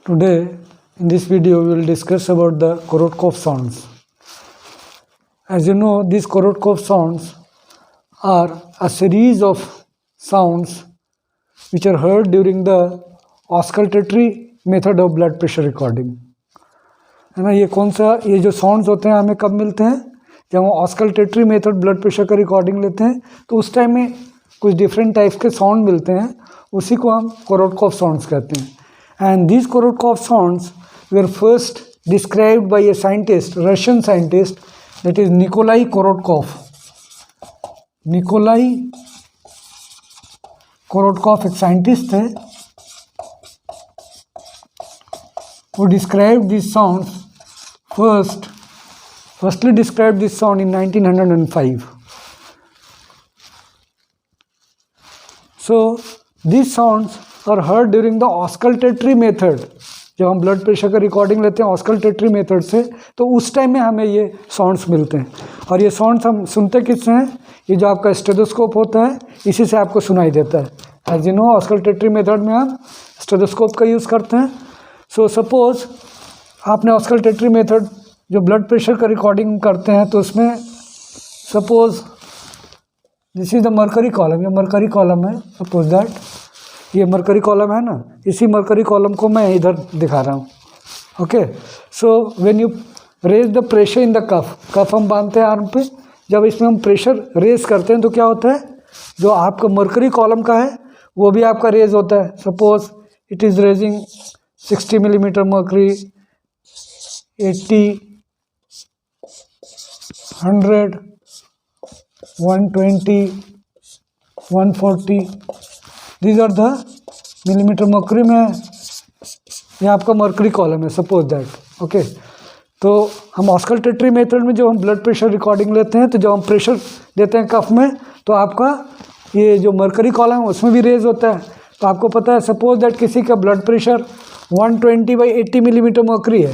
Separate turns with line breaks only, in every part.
Today, in this video, we will discuss about the Korotkov sounds. As you know, these Korotkov sounds are a series of sounds which are heard during the auscultatory method of blood pressure recording. है ना, ये जो sounds होते हैं हमें कब मिलते हैं? जब हम ऑस्कल्टेटरी मेथड ब्लड प्रेशर का रिकॉर्डिंग लेते हैं तो उस टाइम में कुछ डिफरेंट टाइप्स के साउंड मिलते हैं, उसी को हम कोरोटकॉव साउंड्स कहते हैं. And these Korotkoff sounds were first described by a scientist, Russian scientist, that is Nikolai Korotkoff. Nikolai Korotkoff एक साइंटिस्ट थे, who described these sounds firstly described this sound in 1905. So these sounds are heard during the auscultatory method. जब हम blood pressure का recording लेते हैं auscultatory method से तो उस टाइम में हमें ये साउंड्स मिलते हैं. और ये साउंड्स हम सुनते किससे हैं? ये जो आपका स्टेथोस्कोप होता है इसी से आपको सुनाई देता है. As you know, auscultatory method में हम स्टेथोस्कोप का यूज़ करते हैं. सो सपोज आपने ऑस्कल्टेटरी मेथड जो ब्लड प्रेशर का रिकॉर्डिंग करते हैं तो उसमें suppose this is the mercury column, ये मरकरी कॉलम है. सपोज दैट ये मरकरी कॉलम है ना, इसी मरकरी कॉलम को मैं इधर दिखा रहा हूँ. Okay, so when you raise the pressure in the cuff हम बांधते हैं आर्म पे, जब इसमें हम प्रेशर रेज करते हैं तो क्या होता है, जो आपका मरकरी कॉलम का है वो भी आपका रेज होता है. Suppose it is raising 60 millimeter mercury, 80, 100, 120, 140. These are the millimeter mercury में ये आपका मर्करी कॉलम है. Suppose that okay. तो हम ऑस्कल्टेटरी मेथड में जो हम ब्लड प्रेशर रिकॉर्डिंग लेते हैं तो जब हम प्रेशर देते हैं कफ में तो आपका ये जो मर्करी कॉलम है उसमें भी रेज होता है. तो आपको पता है सपोज दैट किसी का ब्लड प्रेशर 120/80 मिलीमीटर मर्करी है,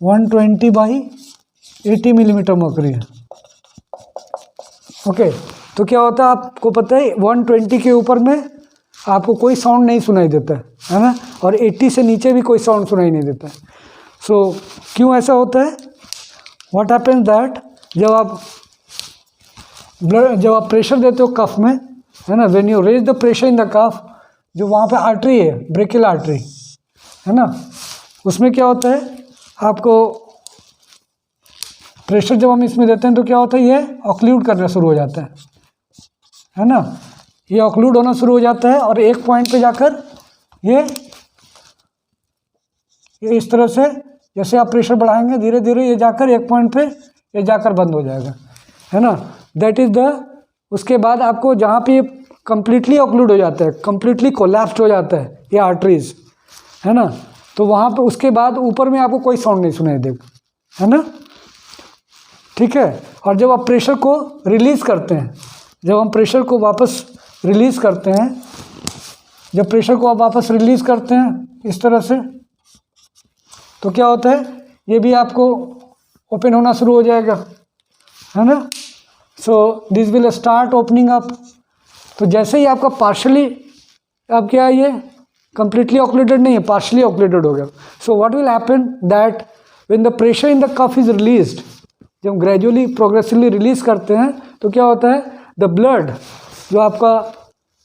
120/80 मिलीमीटर मर्करी है. ओके, तो क्या होता है आपको पता है 120 के ऊपर में आपको कोई साउंड नहीं सुनाई देता है ना, और 80 से नीचे भी कोई साउंड सुनाई नहीं देता है. सो क्यों ऐसा होता है? व्हाट हैपेंस दैट जब आप प्रेशर देते हो कफ में, है ना, when you raise the pressure in the cuff, जो वहाँ पे आर्टरी है, ब्रेकियल आर्टरी है ना, उसमें क्या होता है आपको प्रेशर जब हम इसमें देते हैं तो क्या होता है ये ऑक्लूड करना शुरू हो जाता है ना, ये ऑक्लूड होना शुरू हो जाता है और एक पॉइंट पे जाकर ये इस तरह से जैसे आप प्रेशर बढ़ाएंगे धीरे धीरे ये जाकर एक पॉइंट पे ये जाकर बंद हो जाएगा, है ना. दैट इज़ द उसके बाद आपको जहाँ पे कंप्लीटली ऑक्लूड हो जाता है, कंप्लीटली कोलैप्स्ड हो जाता है ये आर्टरीज, है ना, तो वहाँ पे उसके बाद ऊपर में आपको कोई साउंड नहीं सुनाई देगा, है ना. ठीक है. और जब आप प्रेशर को रिलीज़ करते हैं, जब हम प्रेशर को वापस रिलीज़ करते हैं, जब प्रेशर को आप वापस रिलीज़ करते हैं इस तरह से, तो क्या होता है ये भी आपको ओपन होना शुरू हो जाएगा, है ना. So this will start opening up. तो जैसे ही आपका पार्शली अब क्या है ये कंप्लीटली ऑक्लूडेड नहीं है, पार्शली ऑक्लूडेड हो गया. So what will happen that when the pressure in the cuff is released, जब हम ग्रेजुअली प्रोग्रेसिवली रिलीज करते हैं तो क्या होता है द ब्लड, जो आपका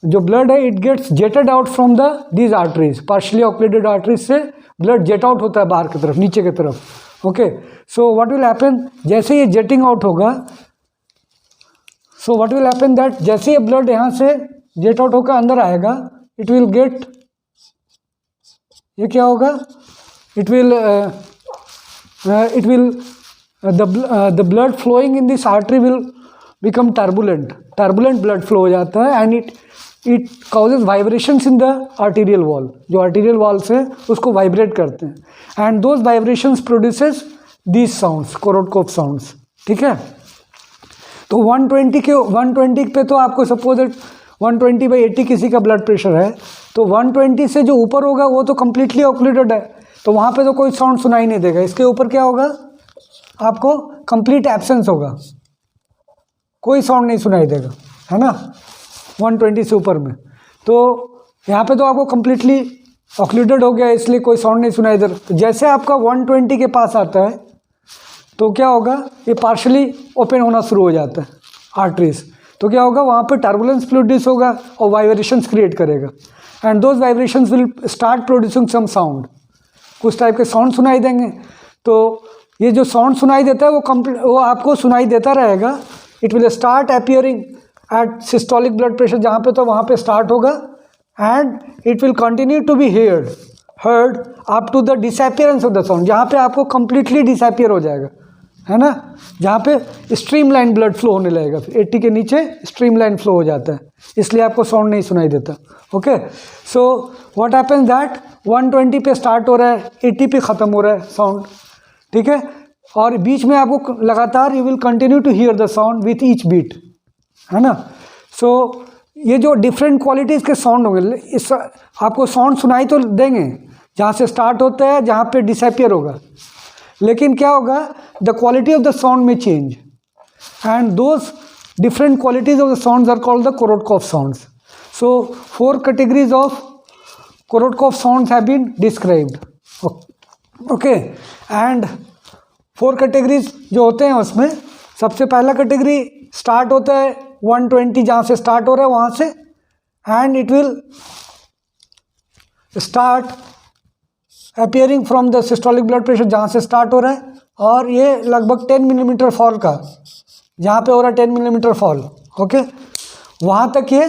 जो ब्लड है it gets jetted out from the these arteries, partially occluded arteries से ब्लड जेट आउट होता है बाहर की तरफ, नीचे की तरफ. Okay, so what will happen जैसे ये जेटिंग आउट होगा, so what will happen that जैसे ये ब्लड यहाँ से जेट आउट होकर अंदर आएगा, इट विल गेट, ये क्या होगा, it will the blood flowing in this artery will become turbulent blood flow हो जाता है. And it causes vibrations in the arterial wall, जो आर्टीरियल वॉल से उसको वाइब्रेट करते हैं. And those vibrations produces these sounds, Korotkoff sounds. ठीक है. तो 120 पे तो आपको सपोज 120/80 किसी का ब्लड प्रेशर है तो 120 से जो ऊपर होगा वो तो कम्प्लीटली ऑक्लूडेड है, तो वहाँ पे तो कोई साउंड सुनाई नहीं देगा. इसके ऊपर क्या होगा आपको कंप्लीट एब्सेंस होगा, कोई साउंड नहीं सुनाई देगा, है ना, 120 से ऊपर में. तो यहाँ पे तो आपको कम्प्लीटली ऑक्लूडेड हो गया इसलिए कोई साउंड नहीं सुना इधर। तो जैसे आपका 120 के पास आता है तो क्या होगा, ये पार्शली ओपन होना शुरू हो जाता है आर्टरीज। तो क्या होगा, वहाँ पे टर्बुलेंस प्रोड्यूस होगा और वाइब्रेशंस क्रिएट करेगा, and those vibrations will start producing some sound, कुछ टाइप के साउंड सुनाई देंगे। तो ये जो साउंड सुनाई देता है वो आपको सुनाई देता रहेगा। It will start appearing at systolic blood pressure, जहाँ पे तो वहाँ पे स्टार्ट होगा, and it will continue to be heard up to the disappearance of the sound, जहाँ पे आपको कंप्लीटली डिसअपियर हो जाएगा, है ना, जहाँ पे स्ट्रीम लाइन ब्लड फ्लो होने लगेगा। फिर 80 के नीचे स्ट्रीम लाइन फ्लो हो जाता है, इसलिए आपको साउंड नहीं सुनाई देता। Okay, so what happens that 120 पे स्टार्ट हो रहा है, 80 पे ख़त्म हो रहा है साउंड, ठीक है, और बीच में आपको लगातार you will continue to hear the sound with each beat, है ना। सो ये जो डिफरेंट क्वालिटीज़ के साउंड होंगे, इस आपको साउंड सुनाई तो देंगे जहाँ से स्टार्ट होता है, जहाँ पे डिसअपियर होगा, लेकिन क्या होगा, the quality of the sound में change, and those different qualities of the sounds are called the Korotkoff sounds. So 4 categories of Korotkoff sounds have been described. Okay, and 4 categories जो होते हैं उसमें सबसे पहला कैटेगरी स्टार्ट होता है 120, जहाँ से स्टार्ट हो रहा है वहाँ से, and it will start appearing from the systolic blood pressure, जहाँ से स्टार्ट हो रहा है, और ये लगभग 10 मिलीमीटर फॉल का, जहाँ पे हो रहा है 10 मिलीमीटर फॉल, ओके, वहाँ तक ये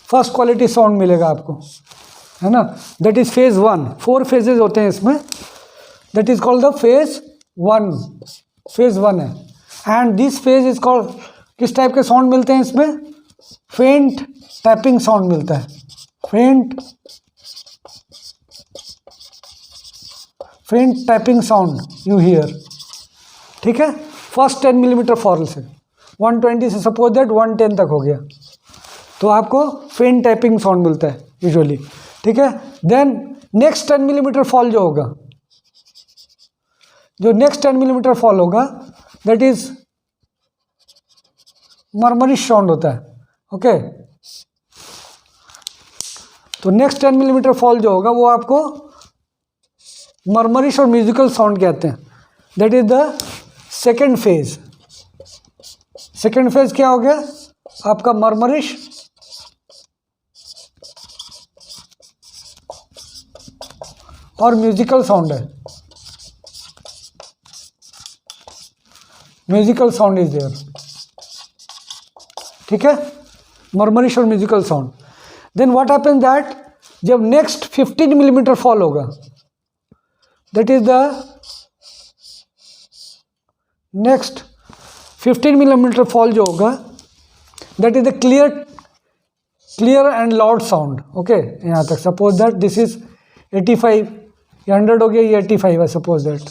फर्स्ट क्वालिटी साउंड मिलेगा आपको, है ना। That is phase 1। 4 फेजेज होते हैं इसमें, that is called the phase 1, phase 1 है। And this phase is called, किस टाइप के साउंड मिलते हैं इसमें, फेंट टैपिंग साउंड मिलता है, फेंट टैपिंग साउंड यू हियर, ठीक है, फर्स्ट 10 मिलीमीटर फॉल से, 120 से सपोज दैट 110 तक हो गया, तो आपको फेंट टैपिंग साउंड मिलता है यूजुअली, ठीक है। देन नेक्स्ट 10 मिलीमीटर फॉल जो होगा, जो नेक्स्ट 10 मिलीमीटर फॉल होगा, दैट इज मरमरिश साउंड होता है, ओके। तो नेक्स्ट 10 मिलीमीटर फॉल जो होगा वो आपको मरमरिश और म्यूजिकल साउंड कहते हैं। That is the second phase. Second phase क्या हो गया आपका, मरमरिश और म्यूजिकल साउंड है, म्यूजिकल साउंड इज देयर, ठीक है, मरमरिश और musical sound. Then what happens that जब नेक्स्ट 15 मिलीमीटर फॉल होगा, that is the next 15 millimetre fall जो होगा, that is the clear and loud sound, okay. यहाँ तक सपोज दैट दिस इज 85, ये 100 हो गया, ये 85 है सपोज दैट,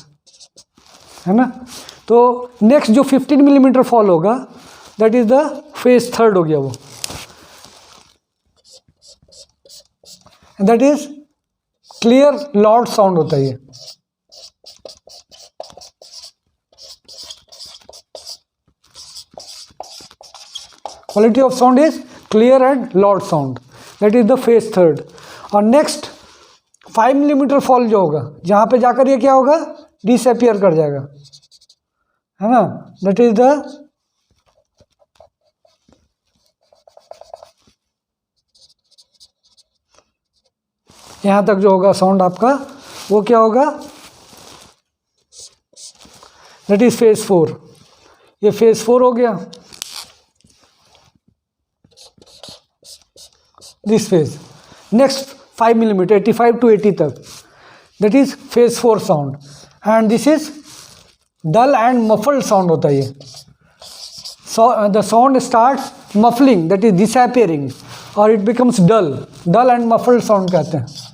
है ना। तो नेक्स्ट जो 15 मिलीमीटर फॉल होगा, दैट इज द फेज 3 हो गया वो, that is clear loud sound होता है ये। Quality of sound is clear and loud sound, that is the phase 3। और नेक्स्ट 5 मिलीमीटर फॉल जो होगा, जहाँ पे जाकर ये क्या होगा, डिसअपियर कर जाएगा, है ना, दैट इज द यहाँ तक जो होगा साउंड आपका, वो क्या होगा, दैट इज फेज 4। ये फेज 4 हो गया, this phase. Next 5 millimeter 85 to 80 तक, that is phase 4 sound, and this is dull and muffled sound होता है ये। The sound start muffling, that is disappearing, और it becomes dull and muffled sound कहते हैं।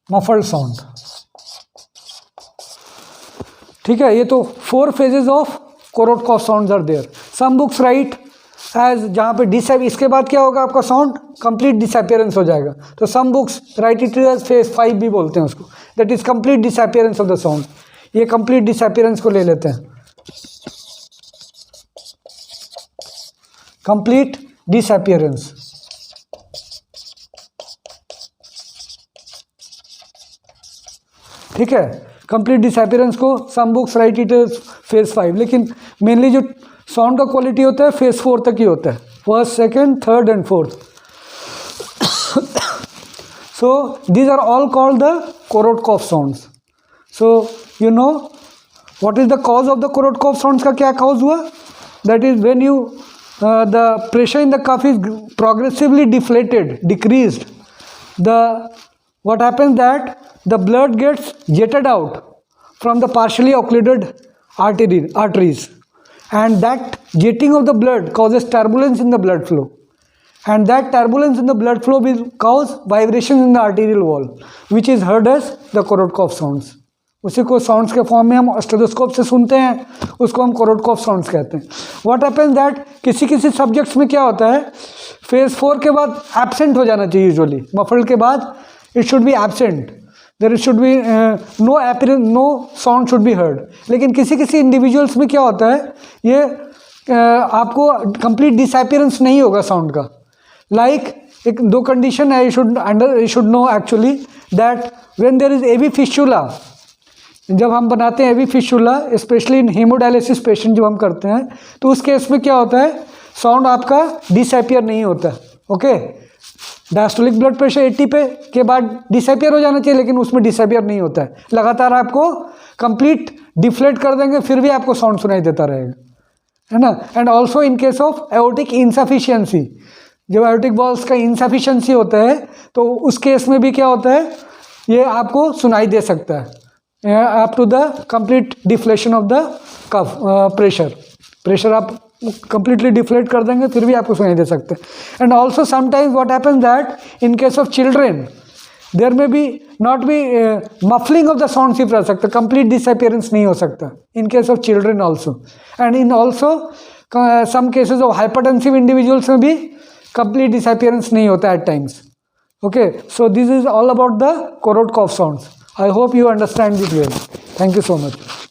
मफल्ड साउंड, ठीक है। ये तो 4 phases of Korotkoff sounds are there. Some books write as, जहाँ पे इसके बाद क्या होगा आपका साउंड कंप्लीट डिसअपियरेंस हो जाएगा, तो some books write it as phase 5 भी बोलते हैं उसको, that is complete disappearance of the sound. ये कंप्लीट डिसअपियरेंस को ले लेते हैं, कंप्लीट डिसअपियरेंस। ठीक है, कंप्लीट डिसअपियरेंस को some books write it as phase 5, लेकिन मेनली जो साउंड का क्वालिटी होता है फेज 4 तक ही होता है, first, second, third and fourth. So these are all called the Korotkoff sounds. So you know what is the cause of the Korotkoff sounds? का क्या cause हुआ? That is when you the pressure in the cuff is progressively deflated, decreased. What happens that the blood gets jetted out from the partially occluded arteries, and that jetting of the blood causes turbulence in the blood flow. And that turbulence in the blood flow will cause vibrations in the arterial wall, which is heard as the Korotkoff sounds. उसी को sounds के form में हम stethoscope से सुनते हैं, उसको हम कोरोटकॉफ साउंड्स कहते हैं। व्हाट हैपेंस दैट किसी किसी सब्जेक्ट्स में क्या होता है, फेज 4 के बाद एब्सेंट हो जाना चाहिए यूजुअली, मफल्ड के बाद it should be absent, there should be no appearance, no sound should be heard. लेकिन किसी किसी इंडिविजुअल्स में क्या होता है, ये आपको कंप्लीट डिसअपियरेंस नहीं होगा साउंड का। लाइक एक दो कंडीशन है, you should know actually that when there is AV fistula, जब हम बनाते हैं AV fistula, specially in hemodialysis patient जब हम करते हैं, तो उस केस में क्या होता है, साउंड आपका डिसअपियर नहीं होता। ओके, डायस्टोलिक ब्लड प्रेशर 80 पे के बाद डिसअपियर हो जाना चाहिए, लेकिन उसमें डिसअपियर नहीं होता है, लगातार आपको कंप्लीट डिफ्लेट कर देंगे, फिर भी आपको साउंड सुनाई देता रहेगा, है ना। And also in case of aortic insufficiency, जब एओर्टिक वॉल्स का इनसफिशियंसी होता है तो उस केस में भी क्या होता है, ये आपको सुनाई दे सकता है up to the complete deflation of the cuff pressure आप कंप्लीटली डिफ्लेट कर देंगे, फिर भी आपको सुनाई दे सकते हैं। And also sometimes what happens that in case of children there may be not be muffling of the sound सिर्फ रह सकता, कंप्लीट डिसअपियरेंस नहीं हो सकता in case of children also. And in also some cases of hypertensive individuals में भी complete disappearance नहीं होता at times. Okay, so this is all about the Korotkoff sounds. I hope you understand it well. Thank you so much.